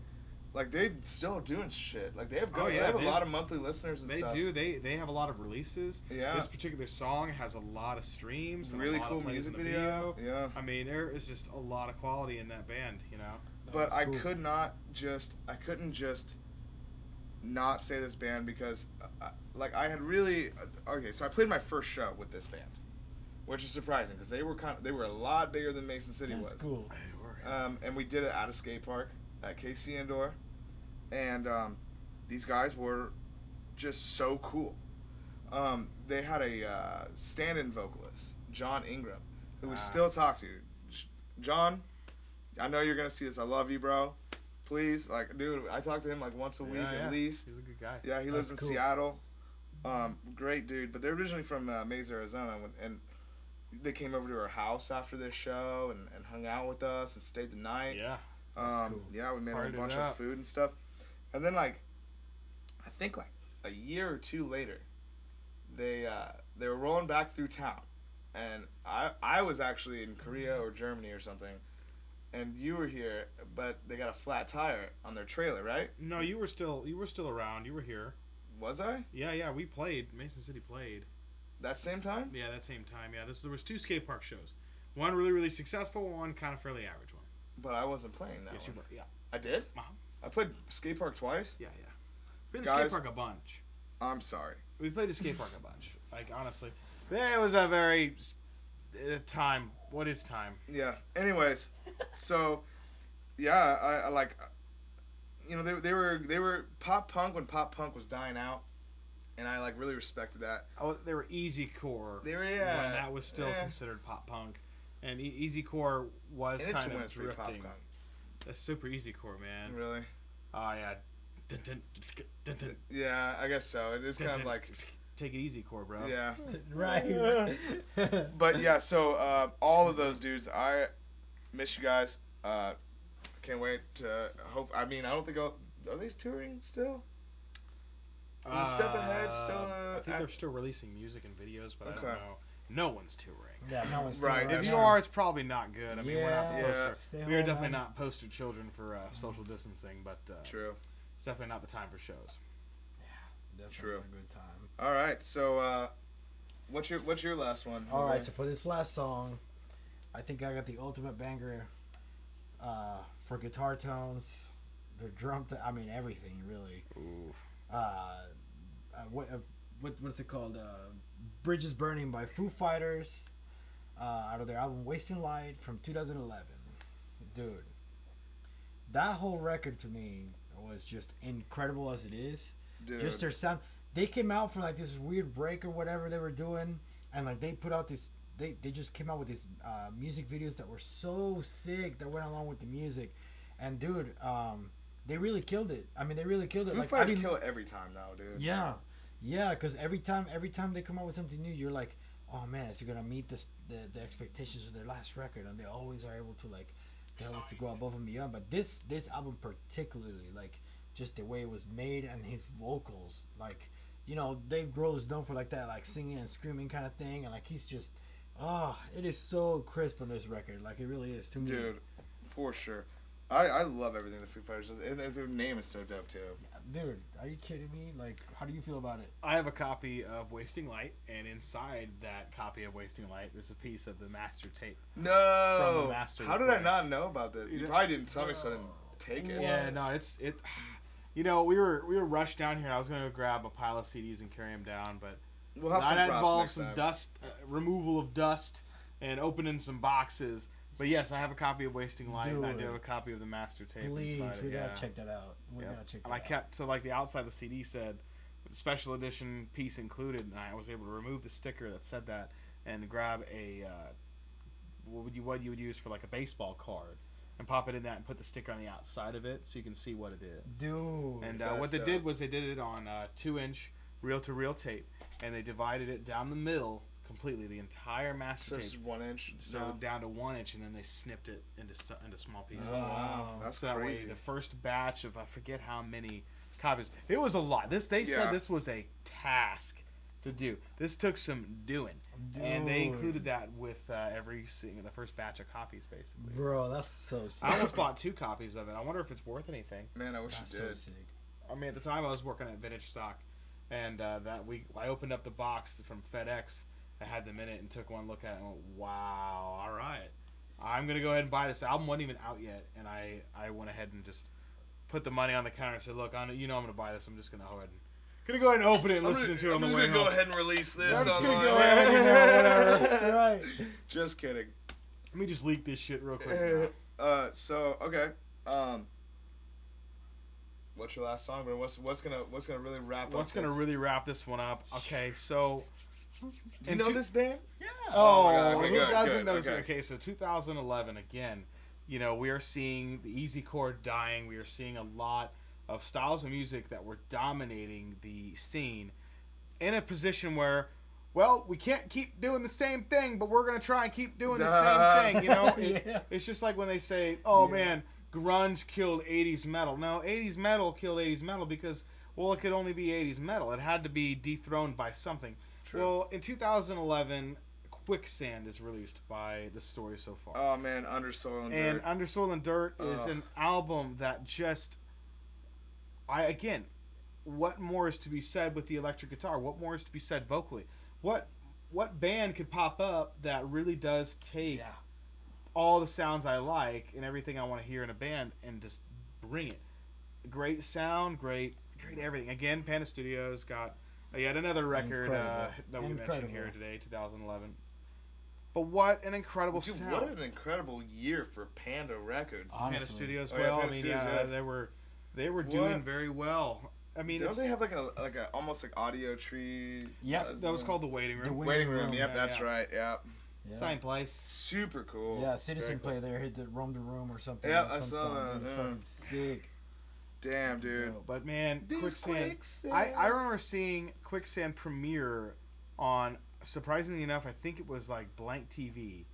still doing shit. Like, they have Oh, they yeah, have they- a lot of monthly listeners and They stuff. do. They have a lot of releases. Yeah. This particular song has a lot of streams. And Really a lot cool of plays music in the video. Yeah. I mean, there is just a lot of quality in that band. You know. But That's I cool. I couldn't just not say this band because, I had really okay. So I played my first show with this band, which is surprising because they were a lot bigger than Mason City That's was. cool. And we did it at a skate park at KC Indoor, and these guys were just so cool. They had a stand-in vocalist, John Ingram, who we still talk to. John, I know you're gonna see this. I love you, bro. Please, dude, I talk to him once a week at least. He's a good guy. Yeah, he lives in That's cool. Seattle. Great dude. But they're originally from Mesa, Arizona, and they came over to our house after this show and hung out with us and stayed the night. Yeah. That's cool. Yeah, we made Partied a bunch it of up. food and stuff. And then I think a year or two later, they were rolling back through town, and I was actually in Korea or Germany or something, and you were here, but they got a flat tire on their trailer, right? No, you were still around. You were here. Was I? Yeah. We played. Mason City played. That same time? Yeah, that same time. Yeah, there was 2 skate park shows. One really, really successful. One kind of fairly average one. But I wasn't playing that Yes, you one. were. Yeah. I did? Uh-huh. I played skate park twice? Yeah. We played the skate Guys- park a bunch. I'm sorry. We played the skate park a bunch. Honestly, there was a very time. What is time? Yeah. Anyways, so yeah, I like, they were pop punk when pop punk was dying out, and I really respected that. Oh, they were easy core. They were when that was still yeah. considered pop punk, and easy core was And it's kind when of it's really pop drifting. punk. That's super easy core, man. Really? Oh yeah. Dun, dun, dun, dun, Yeah, I guess so. It is dun, kind of dun. like, Take it easy, core, bro. yeah. Right. But yeah, so all of those dudes, I miss you guys. Can't wait to hope. I mean, I don't think are they touring still? Is Step Ahead still? I think they're still releasing music and videos, but I Okay. don't know. No one's touring. Yeah, no one's Right. doing If that you now. are, it's probably not good. I mean, we're not the Yeah. poster. Stay We are home, definitely man. not poster children for social distancing, but True. it's definitely not the time for shows. Definitely True. a good time. All right. So, what's your last one? All right, Jose? so for this last song, I think I got the ultimate banger for guitar tones, the drum. Everything really. Ooh. What's it called? Bridges Burning by Foo Fighters, out of their album Wasting Light from 2011. Dude, that whole record to me was just incredible as it is. Dude. Just their sound. They came out from this weird break or whatever they were doing, and they put out this they just came out with these music videos that were so sick that went along with the music, and dude, they really killed it. I mean, they really killed it. Foo Fighters kill it every time now, dude. Yeah, because every time they come out with something new, you're like, oh man, is it gonna meet the expectations of their last record? And they always are able to to go above and beyond. But this album particularly, like, just the way it was made and his vocals, like, you know, Dave Grohl is known for like that, like singing and screaming kind of thing, and like he's just, it is so crisp on this record, like it really is to me. Dude, for sure. I love everything the Foo Fighters does, and their name is so dope too. Dude, are you kidding me? Like, how do you feel about it? I have a copy of Wasting Light, and inside that copy of Wasting Light there's a piece of the master tape. No! From the master How did recording. I not know about this? You probably didn't tell me, so I didn't take it. Yeah, no, it. You know, we were rushed down here. I was gonna go grab a pile of CDs and carry them down, but We'll have some that props involved next some time. dust removal of dust and opening some boxes. But yes, I have a copy of Wasting Light, and I do Dude. have a copy of the master tape. Please, inside we it, gotta check that out. We Yeah. gotta check that And I out. kept, so like the outside of the CD said special edition piece included, and I was able to remove the sticker that said that and grab a what you would use for like a baseball card and pop it in that and put the sticker on the outside of it so you can see what it is. Dude. And That's what they dope. did was they did it on 2-inch reel-to-reel tape, and they divided it down the middle completely, the entire master So tape. it's 1 inch. So down to 1 inch, and then they snipped it into small pieces. Oh, wow. That's So that way, crazy. the first batch of I forget how many copies. It was a lot. They Yeah. said this was a task to do. This took some doing, and they Dude. included that with the first batch of copies, basically. Bro, that's so sick. I almost bought 2 copies of it. I wonder if it's worth anything. Man, I wish That's you so did. sick. I mean, at the time I was working at Vintage Stock, and that week I opened up the box from FedEx that had them in it and took one look at it and went, wow, all right. I'm going to go ahead and buy this. The album wasn't even out yet, and I went ahead and just put the money on the counter and said, look, I'm going to buy this. I'm just going to go ahead and open it and listen to it on the way I'm just home. go ahead and release this. I'm just going online. to go ahead, you know, whatever. Right. Just kidding. Let me just leak this shit real quick. So okay. What's your last song? But what's gonna really wrap What's up? going to this? really wrap this one up? Okay, so... Do you know this band? Yeah. Oh, my God. Okay, who good, doesn't good, know this? okay. Okay, so 2011 again. You know, we are seeing the easy chord dying. We are seeing a lot of styles of music that were dominating the scene in a position where, well, we can't keep doing the same thing, but we're gonna try and keep doing the same thing. You know, Yeah. it's just like when they say, "Oh Yeah. man, grunge killed 80s metal." No, 80s metal killed 80s metal because, well, it could only be 80s metal. It had to be dethroned by something. True. Well, in 2011, Quicksand is released by The Story So Far. Oh man, Under Soil and And Dirt. Under Soil and Dirt is Ugh. an album that just, what more is to be said with the electric guitar? What more is to be said vocally? What band could pop up that really does take Yeah. all the sounds I like and everything I want to hear in a band and just bring it? Great sound, great everything. Again, Panda Studios got yet another record Incredible. that we mentioned Incredible. here today, 2011. But what an incredible Dude, sound! what an incredible year for Panda Records. Honestly. Panda Studios. Oh, yeah, Well, Panda I mean, Studios, yeah, yeah. they were What? doing very well. I mean, Don't it's, they have like a almost like audio tree? Yep. that was called the Waiting Room. The Waiting Room. Yep, Yeah, that's yeah. right. Yep. Yeah. Same place. Super cool. Yeah, Citizen Very Play there hit the Roam the Room or something. Yeah, or I some saw song. that, It was yeah. fucking sick. Damn, dude. But man, This Quicksand. Quicksand. I remember seeing Quicksand premiere on, surprisingly enough, I think it was like Blank TV,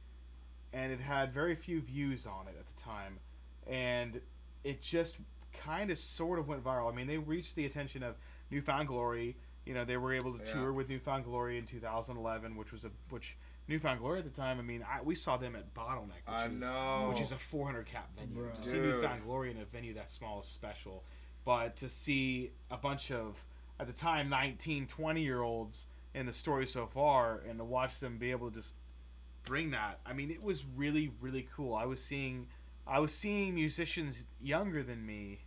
and it had very few views on it at the time, and it just kind of sort of went viral. I mean, they reached the attention of Newfound Glory. You know, they were able to Yeah. tour with Newfound Glory in 2011, which Newfound Glory at the time. I mean, we saw them at Bottleneck, I know. which is a 400 cap venue. Bruh. To see Dude. Newfound Glory in a venue that small is special, but to see a bunch of, at the time, 19, 20-year-olds in The Story So Far, and to watch them be able to just bring that, I mean, it was really, really cool. I was seeing musicians younger than me.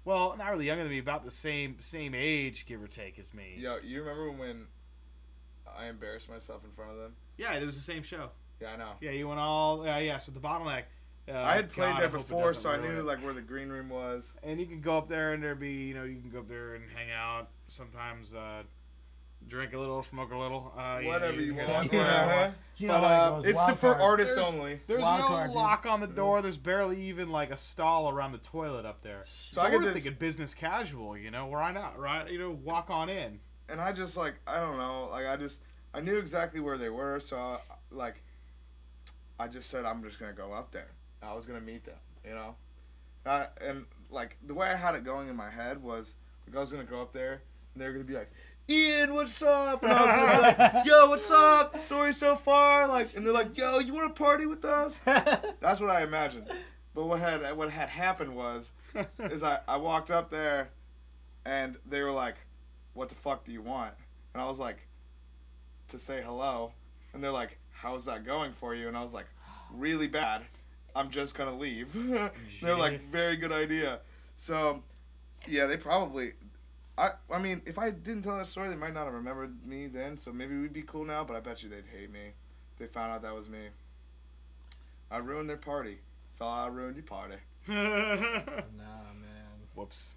Well, not really younger than me, about the same age, give or take, as me. Yo, you remember when I embarrassed myself in front of them? Yeah, it was the same show. Yeah, I know. Yeah, you went all... yeah, so the Bottleneck... I had played God, there I hope it before, doesn't so I ruin knew it. like where the green room was. And you can go up there and there be, you can go up there and hang out. Sometimes Drink a little, smoke a little. Whatever you get want. it. Whatever. You know how it goes. It's Wild for card. artists There's- only. There's Wild no card, dude. lock on the door. There's barely even like a stall around the toilet up there. So I we're get this- thinking business casual, why not, right? Walk on in. And I just like, I don't know, like I knew exactly where they were, so I just said I'm just gonna go up there. I was gonna meet them, and like the way I had it going in my head was like I was gonna go up there and they're gonna be like, Ian, what's up? And I was gonna be like, yo, what's up? Story so far, like, and they're like, yo, you want to party with us? That's what I imagined. But what had happened was, is I walked up there, and they were like, what the fuck do you want? And I was like, to say hello. And they're like, how's that going for you? And I was like, really bad. I'm just gonna leave. They're like, very good idea. So, yeah, they probably. I mean, if I didn't tell that story, they might not have remembered me then. So maybe we'd be cool now. But I bet you they'd hate me. They found out that was me. I ruined their party. So I ruined your party. Nah, man. Whoops.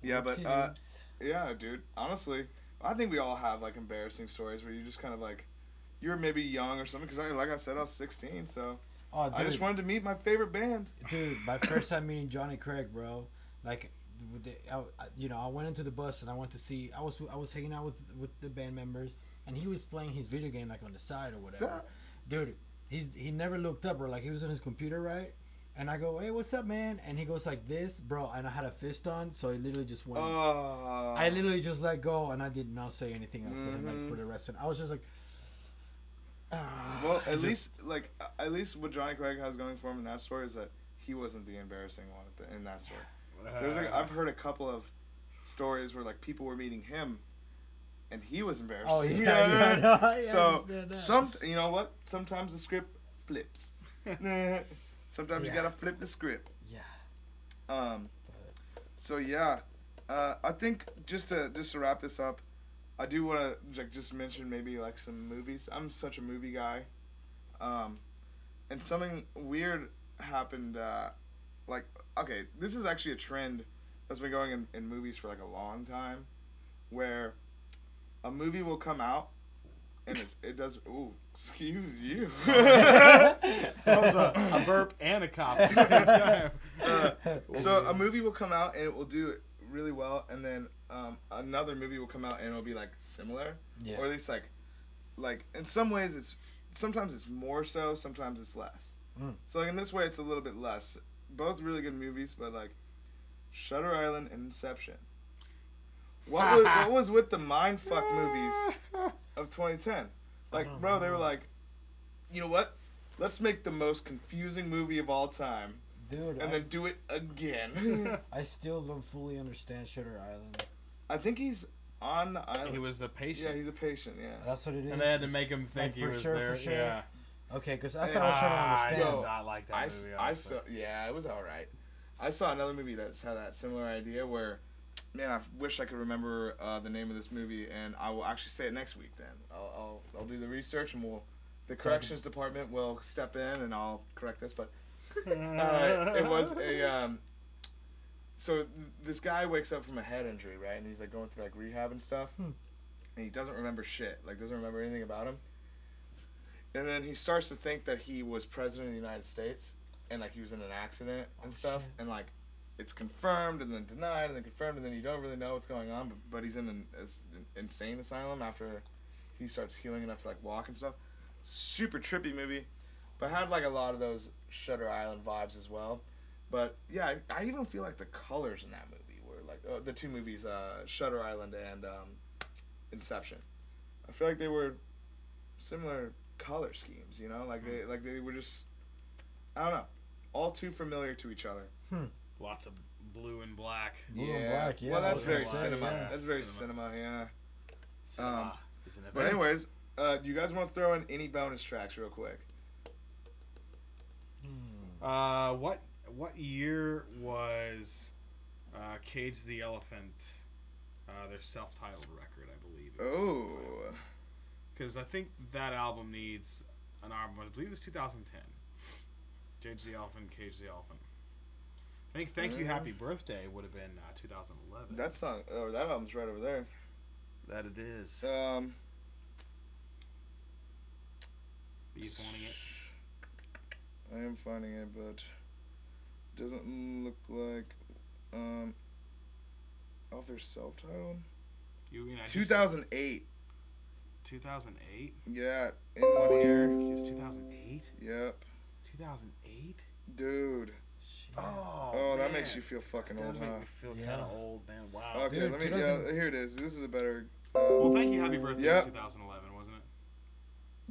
Yeah, but Whoopsie doops. yeah, dude. Honestly, I think we all have like embarrassing stories where you just kind of like, you were maybe young or something. Because like I said, I was 16, so Oh, dude. I just wanted to meet my favorite band. Dude, my first time meeting Johnny Craig, bro. Like, I went into the bus and I went to see. I was hanging out with the band members, and he was playing his video game like on the side or whatever. Dude, he never looked up, or like he was on his computer, right? And I go, hey, what's up, man? And he goes like this, bro. And I had a fist on, so he literally just went. I literally just let go, and I did not say anything else to him like for the rest of it. I was just like. Well, at least what Johnny Craig has going for him in that story is that he wasn't the embarrassing one in that story. There's like I've heard a couple of stories where like people were meeting him, and he was embarrassing. Oh You yeah, know what I mean? yeah, I So understand that. you know what? Sometimes the script flips. Sometimes you Yeah. gotta flip the script. Yeah. So yeah, I think just to wrap this up, I do want to like just mention maybe like some movies. I'm such a movie guy, and something weird happened. Like, okay, this is actually a trend that's been going in movies for like a long time, where a movie will come out, and it does. Ooh, excuse you. That was a burp and a cough at the same time. So a movie will come out and it will do it really well, and then another movie will come out and it'll be like similar, Yeah. or at least like in some ways sometimes it's more so, sometimes it's less. So like in this way it's a little bit less. Both really good movies, but like Shutter Island and Inception. What was with the mindfuck movies of 2010? Like, bro, they were like, you know what? Let's make the most confusing movie of all time, Dude, and then do it again. I still don't fully understand Shutter Island. I think he's on the island. He was the patient. Yeah, he's a patient. Yeah. That's what it is. And they had to make him think Like, he for was sure, there. for sure. Yeah. Okay, because that's what I was trying to I understand. did not like that movie. I honestly. saw. Yeah, it was all right. I saw another movie that's had that similar idea where, man, I wish I could remember the name of this movie, and I will actually say it next week. Then I'll do the research, and the corrections department will step in, and I'll correct this. But it was a so this guy wakes up from a head injury, right, and he's like going through like rehab and stuff, and he doesn't remember shit, like doesn't remember anything about him. And then he starts to think that he was president of the United States, and like he was in an accident and stuff, shit. and like it's confirmed and then denied and then confirmed, and then you don't really know what's going on, but he's in an insane asylum after he starts healing enough to like walk and stuff. Super trippy movie, but had like a lot of those Shutter Island vibes as well. But yeah, I even feel like the colors in that movie were like the two movies, Shutter Island and Inception. I feel like they were similar color schemes, you know, like they were just, I don't know, all too familiar to each other. Lots of blue and black. Blue and black, yeah, Well, that's I was very gonna say, cinema. yeah. That's very cinema, yeah. Cinema is an event. But anyways, do you guys want to throw in any bonus tracks real quick? What year was Cage the Elephant? Their self-titled record, I believe. Oh. Because I think that album needs an album. I believe it was 2010. Cage the Elephant, Cage the Elephant. I think Thank You Happy Birthday would have been 2011. That song, that album's right over there. That it is. Are you finding it? I am finding it, but it doesn't look like author self-titled. 2008. 2008. Yeah. What year? It's 2008. Yep. 2008. Dude. Oh, that man. makes you feel fucking That old, does make huh? me feel Yeah. kind of old, man. Wow. Okay, Dude, let me. 2000 here it is. This is a better. Well, thank you. Happy birthday. Yep. Was 2011, wasn't it?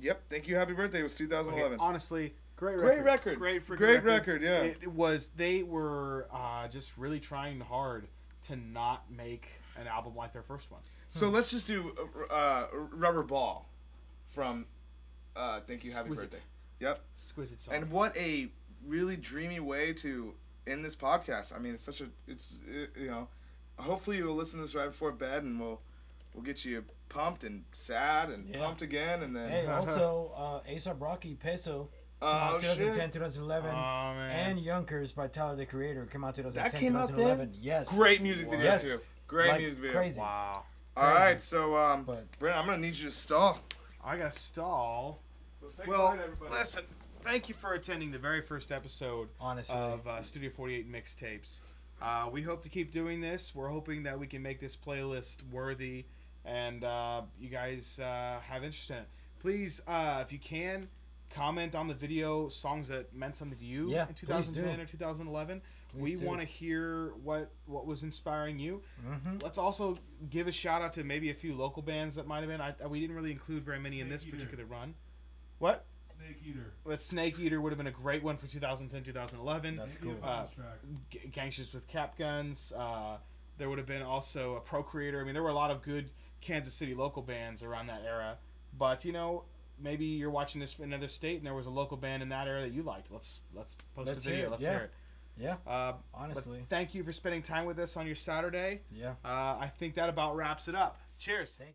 Yep. Thank you. Happy birthday. It was 2011. Okay, honestly, great Great record. record. Great freaking Great record. Yeah. It was. They were just really trying hard to not make an album like their first one. So let's just do Rubber Ball from Thank You. Happy Exquisite. Birthday. Yep. Exquisite song. And what a really dreamy way to end this podcast. I mean, you know, hopefully you'll listen to this right before bed, and we'll get you pumped and sad and pumped again, and then. Hey, also, A$AP Rocky, Peso. Oh, 2010, shit. 2011. Oh, man. And Yonkers by Tyler, the Creator, came out 2010, That came out 2011. Yes. Great music video Yes. too. Great Like music video. crazy. Wow. All right, so But- Brennan, I'm gonna need you to stall. I got to stall. So say Well, goodbye to everybody. listen. Thank you for attending the very first episode Honestly. of Studio 48 Mixtapes. We hope to keep doing this. We're hoping that we can make this playlist worthy, and you guys have interest in it. Please, if you can, comment on the video songs that meant something to you Yeah, in please 2010 do. or 2011. Please We do. want to hear what was inspiring you. Mm-hmm. Let's also give a shout out to maybe a few local bands that might have been. We didn't really include very many in this Snake Eater. particular run. What? Snake Eater. But Snake Eater would have been a great one for 2010, 2011. That's Maybe cool. a bonus track. Gangsters with Cap Guns. There would have been also a Procreator. I mean, there were a lot of good Kansas City local bands around that era. But, you know, maybe you're watching this in another state and there was a local band in that era that you liked. Let's post Let's a video. hear it, Let's yeah. hear it. Yeah. But Honestly. thank you for spending time with us on your Saturday. Yeah. I think that about wraps it up. Cheers. Thank